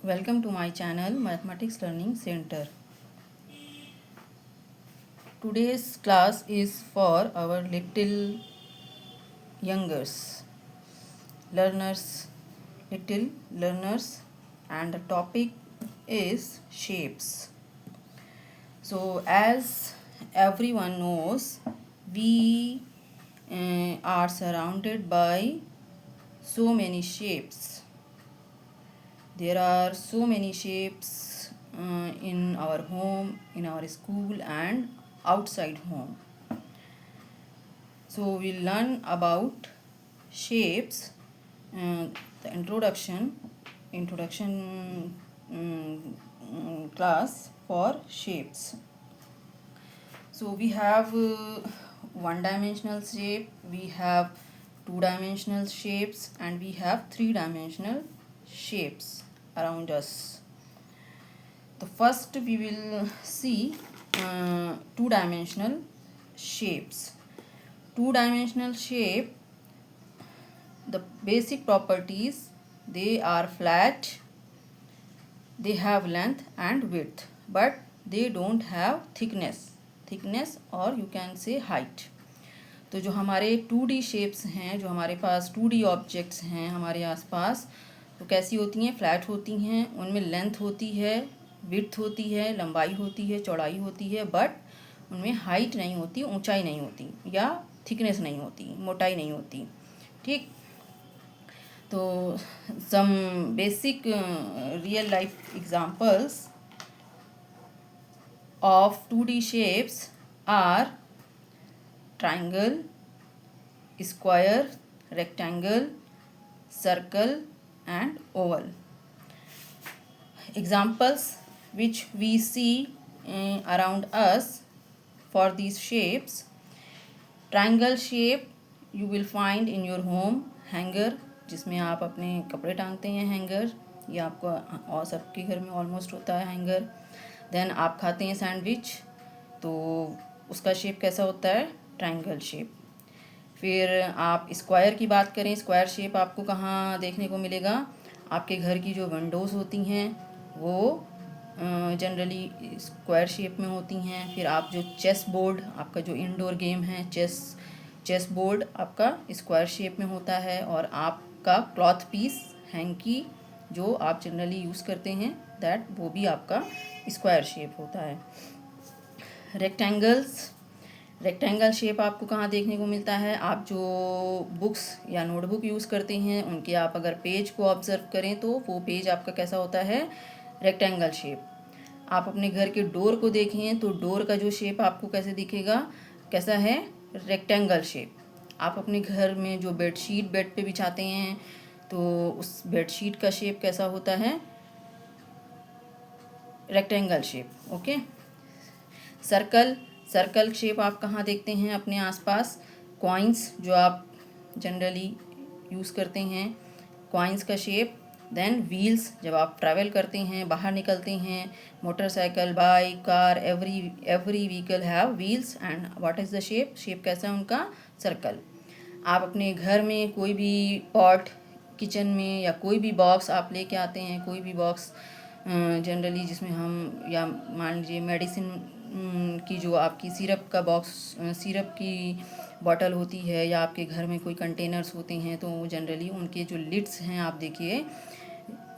Welcome to my channel Mathematics Learning Center. Today's class is for our little youngers, little learners, and the topic is shapes. So as everyone knows, we are surrounded by so many shapes. There are so many shapes in our home, in our school, and outside home. So we'll learn about shapes, the introduction class for shapes. So we have one-dimensional shape, we have two-dimensional shapes, and we have three-dimensional shapes around us. The first we will see two-dimensional shapes. Two-dimensional shape, the basic properties, they are flat, they have length and width, but they don't have thickness और you can say height. तो जो हमारे 2D shapes हैं, जो हमारे पास 2D objects हैं हमारे आसपास, तो कैसी होती हैं? फ्लैट होती हैं, उनमें लेंथ होती है, विड्थ होती है, लंबाई होती है, चौड़ाई होती है, बट उनमें हाइट नहीं होती, ऊंचाई नहीं होती, या थिकनेस नहीं होती, मोटाई नहीं होती. ठीक. तो some basic real life examples of 2D shapes are triangle, square, rectangle, circle, and oval. Examples which we see around us for these shapes. Triangle shape you will find in your home, hanger, जिसमें आप अपने कपड़े टांगते हैं, hanger, ये आपको और सबके घर में ऑलमोस्ट होता है हैंगर. देन आप खाते हैं सैंडविच, तो उसका शेप कैसा होता है? Triangle shape. फिर आप स्क्वायर की बात करें, स्क्वायर शेप आपको कहाँ देखने को मिलेगा? आपके घर की जो विंडोज़ होती हैं वो जनरली स्क्वायर शेप में होती हैं. फिर आप जो चेस बोर्ड, आपका जो इंडोर गेम है चेस बोर्ड आपका स्क्वायर शेप में होता है. और आपका क्लॉथ पीस, हैंकी, जो आप जनरली यूज़ करते हैं, दैट वो भी आपका स्क्वायर शेप होता है. रेक्टेंगल शेप आपको कहाँ देखने को मिलता है? आप जो बुक्स या नोटबुक यूज़ करते हैं उनके आप अगर पेज को ऑब्जर्व करें तो वो पेज आपका कैसा होता है? Rectangle shape. आप अपने घर के डोर को देखें तो डोर का जो शेप आपको कैसे दिखेगा? कैसा है? Rectangle shape. आप अपने घर में जो बेडशीट बेड पे बिछाते हैं तो उस बेडशीट का शेप कैसा होता है? Rectangle shape. Okay. Circle shape आप कहाँ देखते हैं अपने आसपास? कॉइन्स जो आप जनरली यूज़ करते हैं, कॉइन्स का शेप. देन व्हील्स, जब आप ट्रैवल करते हैं, बाहर निकलते हैं, motorcycle, bike, car, every vehicle have wheels. And what is the shape कैसा है उनका? सर्कल. आप अपने घर में कोई भी पॉट, किचन में, या कोई भी बॉक्स आप लेके आते हैं, कोई भी बॉक्स जनरली जिसमें हम, या मान लीजिए मेडिसिन की जो आपकी सिरप का बॉक्स, सिरप की बॉटल होती है, या आपके घर में कोई कंटेनर्स होते हैं, तो जनरली उनके जो लिड्स हैं आप देखिए,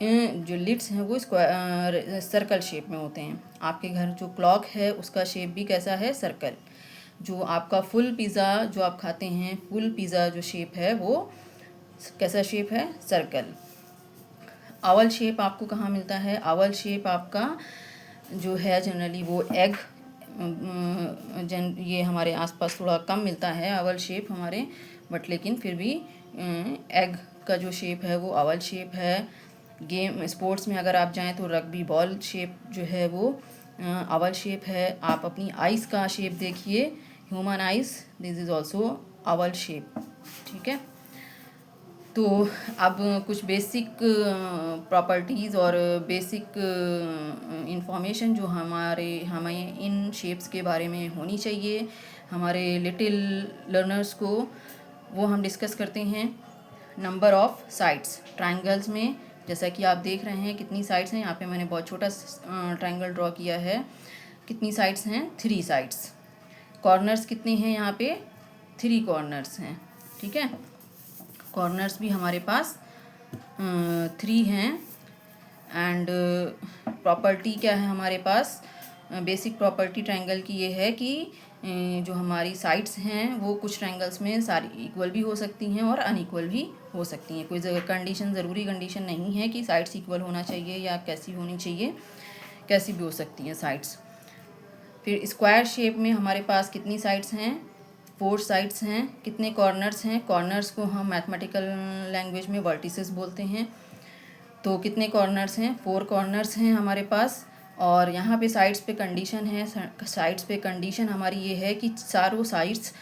जो लिड्स हैं वो सर्कल शेप में होते हैं. आपके घर जो क्लॉक है उसका शेप भी कैसा है? सर्कल. जो आपका फुल पिज़्ज़ा जो आप खाते हैं, फुल पिज़्ज़ा जो शेप है वो कैसा शेप है? सर्कल. आवर शेप आपको कहाँ मिलता है? आवर शेप आपका जो है जनरली वो एग, ये हमारे आसपास थोड़ा कम मिलता है आवर शेप हमारे, बट लेकिन फिर भी एग का जो शेप है वो आवर शेप है. गेम स्पोर्ट्स में अगर आप जाएं तो रग्बी बॉल शेप जो है वो आवर शेप है. आप अपनी आइज़ का शेप देखिए, human eyes, this is also oval shape. ठीक है. तो अब कुछ बेसिक प्रॉपर्टीज़ और बेसिक इंफॉर्मेशन जो हमें इन शेप्स के बारे में होनी चाहिए हमारे लिटिल लर्नर्स को, वो हम डिस्कस करते हैं. Number of sides. ट्रायंगल्स में जैसा कि आप देख रहे हैं कितनी साइड्स हैं, यहाँ पे मैंने बहुत छोटा ट्रायंगल ड्रॉ किया है। कितनी साइड्स हैं? 3 साइड्स। कॉर्नर्स कितने हैं? यहाँ पे 3 कॉर्नर्स हैं। ठीक है, कॉर्नर्स भी हमारे पास 3 हैं। एंड प्रॉपर्टी क्या है हमारे पास? बेसिक प्रॉपर्टी ट्रायंगल की ये है कि जो हमारी साइड्स हैं वो कुछ ट्रायंगल्स में सारी इक्वल भी हो सकती हैं और अनइक्वल भी हो सकती हैं। कोई कंडीशन, ज़रूरी कंडीशन नहीं है कि साइड्स इक्वल होना चाहिए या कैसी होनी चाहिए, कैसी भी हो सकती हैं साइड्स। फिर स्क्वायर शेप में हमारे पास कितनी साइड्स हैं? 4 साइड्स हैं। कितने कॉर्नर्स हैं? कॉर्नर्स को हम मैथमेटिकल लैंग्वेज में वर्टिसेस बोलते हैं। तो कितने कॉर्नर्स हैं? 4 कॉर्नर्स हैं हमारे पास। और यहाँ पे साइड्स पे कंडीशन है, साइड्स पे कंडीशन हमारी ये है कि चारों साइड्स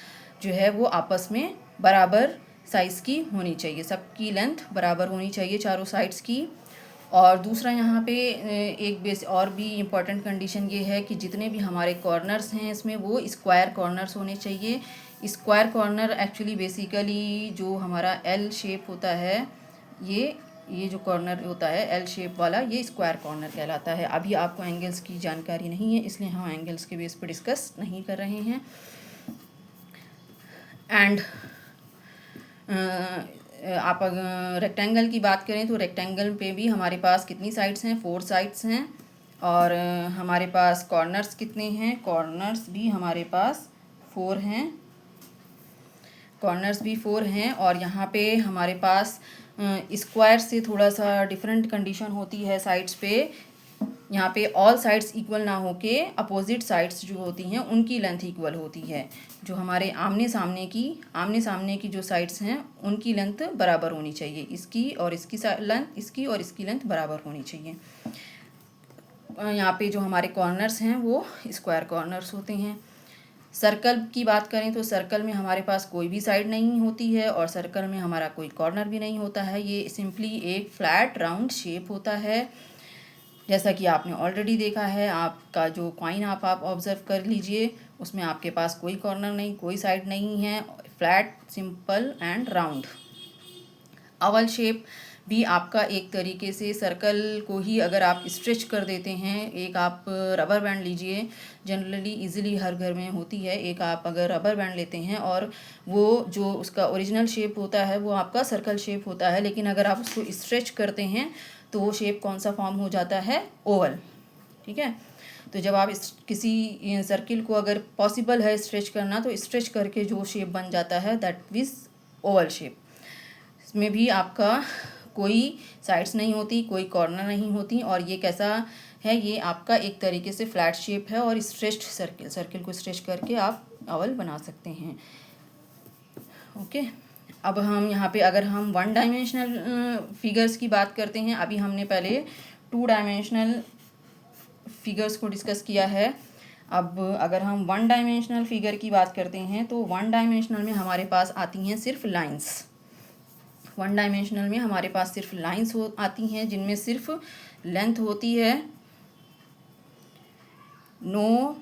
जो है वो आपस में बराबर साइज़ की होनी चाहिए, सबकी लेंथ बराबर होनी चाहिए चारों साइड्स की। और दूसरा यहाँ पे एक बेस और भी इम्पॉर्टेंट कंडीशन ये है कि जितने भी हमारे कॉर्नर्स हैं इसमें वो स्क्वायर कॉर्नर्स होने चाहिए। स्क्वायर कॉर्नर एक्चुअली बेसिकली जो हमारा एल शेप होता है, ये जो कॉर्नर होता है एल शेप वाला, ये स्क्वायर कॉर्नर कहलाता है। अभी आपको एंगल्स की जानकारी नहीं है इसलिए हम एंगल्स के बेस पर डिस्कस नहीं कर रहे हैं। एंड आप अगर रेक्टेंगल की बात करें तो रेक्टेंगल पे भी हमारे पास कितनी साइड्स हैं? 4 साइड्स हैं। और हमारे पास कॉर्नर्स कितने हैं? कॉर्नर्स भी हमारे पास 4 हैं। कॉर्नर्स भी 4 हैं। और यहाँ पे हमारे पास स्क्वायर से थोड़ा सा डिफरेंट कंडीशन होती है साइड्स पे। यहाँ पे ऑल साइड्स इक्वल ना होके अपोजिट साइड्स जो होती हैं उनकी लेंथ इक्वल होती है। जो हमारे आमने सामने की जो साइड्स हैं उनकी लेंथ बराबर होनी चाहिए। इसकी और इसकी लेंथ, इसकी और इसकी लेंथ बराबर होनी चाहिए। यहाँ पे जो हमारे कॉर्नर्स हैं वो स्क्वायर कॉर्नर्स होते हैं। सर्कल की बात करें तो सर्कल में हमारे पास कोई भी साइड नहीं होती है और सर्कल में हमारा कोई कॉर्नर भी नहीं होता है। ये सिंपली एक फ्लैट राउंड शेप होता है। जैसा कि आपने ऑलरेडी देखा है, आपका जो कॉइन आप ऑब्जर्व कर लीजिए, उसमें आपके पास कोई कॉर्नर नहीं, कोई साइड नहीं है, flat, simple and round. Oval shape भी आपका एक तरीके से सर्कल को ही अगर आप स्ट्रेच कर देते हैं, एक आप रबर बैंड लीजिए, जनरली इजीली हर घर में होती है, एक आप अगर रबर बैंड लेते हैं और वो जो उसका ओरिजिनल शेप होता है वो आपका सर्कल शेप होता है, लेकिन अगर आप उसको स्ट्रेच करते हैं तो वो शेप कौन सा फॉर्म हो जाता है? ओवल। ठीक है, तो जब आप किसी सर्किल को अगर पॉसिबल है स्ट्रेच करना तो स्ट्रेच करके जो शेप बन जाता है दैट इज ओवल शेप। इसमें भी आपका कोई साइड्स नहीं होती, कोई कॉर्नर नहीं होती, और ये कैसा है? ये आपका एक तरीके से फ्लैट शेप है और स्ट्रेच्ड सर्किल को स्ट्रेच करके आप ओवल बना सकते हैं। ओके, अब हम यहाँ पे अगर हम 1 डायमेंशनल फिगर्स की बात करते हैं, अभी हमने पहले 2 डायमेंशनल फिगर्स को डिस्कस किया है। अब अगर हम 1 डायमेंशनल फिगर की बात करते हैं तो 1 डायमेंशनल में हमारे पास आती हैं सिर्फ लाइंस। 1 डायमेंशनल में हमारे पास सिर्फ लाइंस आती हैं जिनमें सिर्फ लेंथ होती है, नो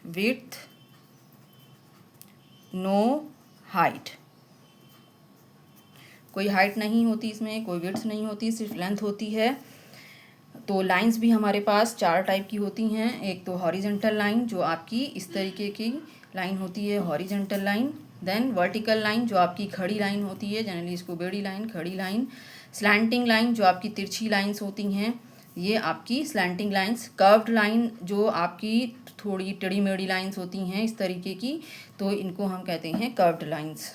विड्थ, नो हाइट। कोई हाइट नहीं होती इसमें, कोई विड्थ नहीं होती, सिर्फ लेंथ होती है। तो लाइंस भी हमारे पास 4 टाइप की होती हैं। एक तो हॉरिजेंटल लाइन जो आपकी इस तरीके की लाइन होती है, horizontal line. Then vertical line जो आपकी खड़ी लाइन होती है, जनरली इसको बेड़ी लाइन, खड़ी लाइन। स्लैंटिंग लाइन जो आपकी तिरछी लाइंस होती हैं, ये आपकी स्लैंटिंग लाइंस। कर्व्ड लाइन जो आपकी थोड़ी टेढ़ी मेढ़ी लाइंस होती हैं इस तरीके की, तो इनको हम कहते हैं कर्व्ड लाइंस।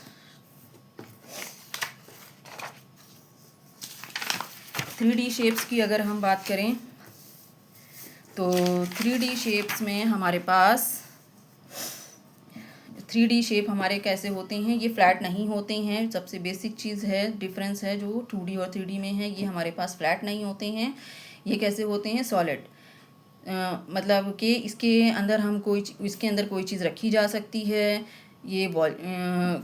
3D शेप्स की अगर हम बात करें तो 3D शेप्स में हमारे पास 3D शेप हमारे कैसे होते हैं? ये फ्लैट नहीं होते हैं। सबसे बेसिक चीज़ है, डिफरेंस है जो 2D और 3D में है, ये हमारे पास फ्लैट नहीं होते हैं। ये कैसे होते हैं? सॉलिड। मतलब कि इसके अंदर इसके अंदर कोई चीज़ रखी जा सकती है। इनके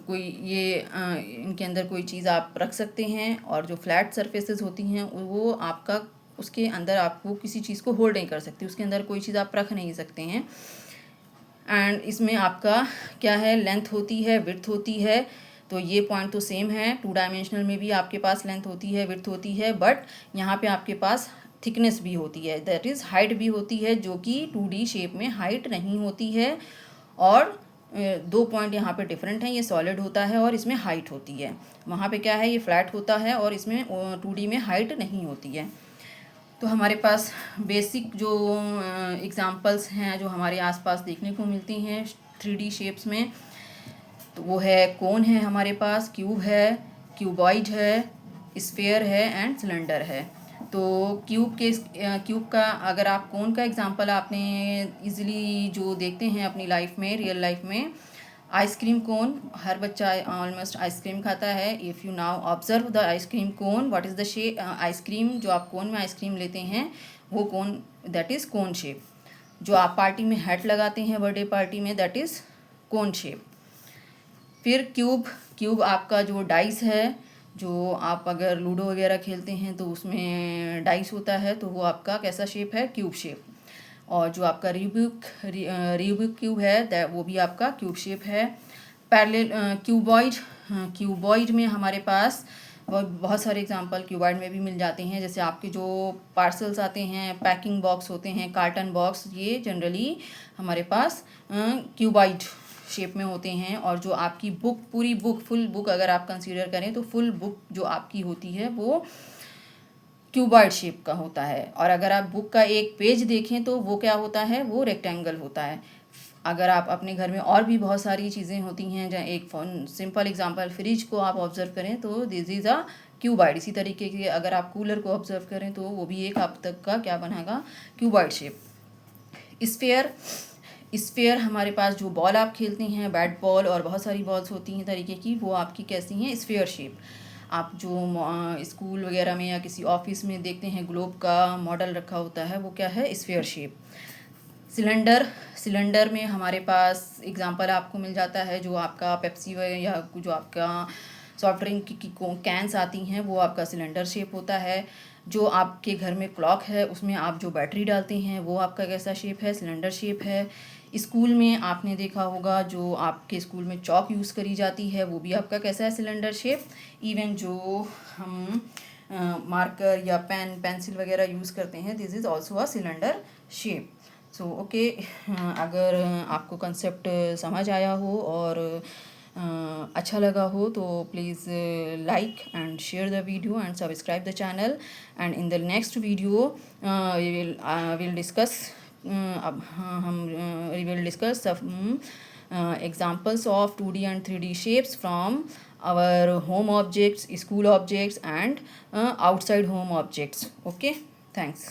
अंदर कोई चीज़ आप रख सकते हैं। और जो फ्लैट सरफेसेस होती हैं वो आपका उसके अंदर आपको किसी चीज़ को होल्ड नहीं कर सकती, उसके अंदर कोई चीज़ आप रख नहीं सकते हैं। एंड इसमें आपका क्या है? लेंथ होती है, विड्थ होती है। तो ये पॉइंट तो सेम है, 2 डायमेंशनल में भी आपके पास लेंथ होती है, विड्थ होती है, बट यहाँ पे आपके पास थिकनेस भी होती है, दैट इज़ हाइट भी होती है, जो कि 2D शेप में हाइट नहीं होती है। और 2 पॉइंट यहाँ पे डिफरेंट हैं, ये सॉलिड होता है और इसमें हाइट होती है। वहाँ पे क्या है, ये फ्लैट होता है और इसमें 2D में हाइट नहीं होती है। तो हमारे पास बेसिक जो एग्जांपल्स हैं जो हमारे आसपास देखने को मिलती हैं 3D शेप्स में, तो वो है कोन है हमारे पास, क्यूब है, क्यूबॉइड है, स्फेयर है एंड सिलेंडर है। तो क्यूब का अगर आप कोन का एग्जांपल आपने इजीली जो देखते हैं अपनी लाइफ में, रियल लाइफ में, आइसक्रीम कोन, हर बच्चा ऑलमोस्ट आइसक्रीम खाता है। If you now observe the ice cream cone, what is the shape, ice cream जो आप कोन में आइसक्रीम लेते हैं वो कोन, दैट इज़ कोन शेप। जो आप पार्टी में हैट लगाते हैं बर्थडे पार्टी में, दैट इज़ कोन शेप। फिर क्यूब आपका जो डाइस है, जो आप अगर लूडो वगैरह खेलते हैं तो उसमें डाइस होता है, तो वो आपका कैसा शेप है, क्यूब शेप। और जो आपका रूबिक क्यूब है वो भी आपका क्यूब शेप है। पैरेलल क्यूबॉइड में हमारे पास बहुत सारे एग्जांपल क्यूबॉइड में भी मिल जाते हैं। जैसे आपके जो पार्सल्स आते हैं, पैकिंग बॉक्स होते हैं, कार्टन बॉक्स, ये जनरली हमारे पास क्यूबॉइड शेप में होते हैं। और जो आपकी बुक, पूरी बुक, फुल बुक अगर आप कंसीडर करें तो फुल बुक जो आपकी होती है वो क्यूबॉइड शेप का होता है। और अगर आप बुक का एक पेज देखें तो वो क्या होता है, वो रेक्टेंगल होता है। अगर आप अपने घर में और भी बहुत सारी चीज़ें होती हैं, जहाँ एक सिंपल एग्जांपल फ्रिज को आप ऑब्जर्व करें तो दिस इज़ अ क्यूबॉइड। इसी तरीके के अगर आप कूलर को ऑब्जर्व करें तो वो भी एक आप तक का क्या बनेगा, क्यूबॉइड शेप। स्फेयर हमारे पास जो बॉल आप खेलते हैं, बैट बॉल और बहुत सारी बॉल्स होती हैं तरीके की, वो आपकी कैसी हैं, स्फेयर शेप। आप जो स्कूल वगैरह में या किसी ऑफिस में देखते हैं ग्लोब का मॉडल रखा होता है, वो क्या है, स्फेयर शेप। सिलेंडर में हमारे पास एग्जांपल आपको मिल जाता है जो आपका पेप्सी या जो आपका सॉफ्ट ड्रिंक की कैंस आती हैं, वो आपका सिलेंडर शेप होता है। जो आपके घर में क्लॉक है उसमें आप जो बैटरी डालते हैं वो आपका कैसा शेप है, सिलेंडर शेप है। स्कूल में आपने देखा होगा जो आपके स्कूल में चॉक यूज़ करी जाती है वो भी आपका कैसा है, सिलेंडर शेप। इवन जो हम मार्कर या पेंसिल वगैरह यूज़ करते हैं, this is also a cylinder shape. So okay, अगर आपको कंसेप्ट समझ आया हो और अच्छा लगा हो तो please like and share the video and subscribe the channel. And in the next video will discuss we will discuss some examples of 2D and 3D shapes from our home objects, school objects and outside home objects. Okay, thanks.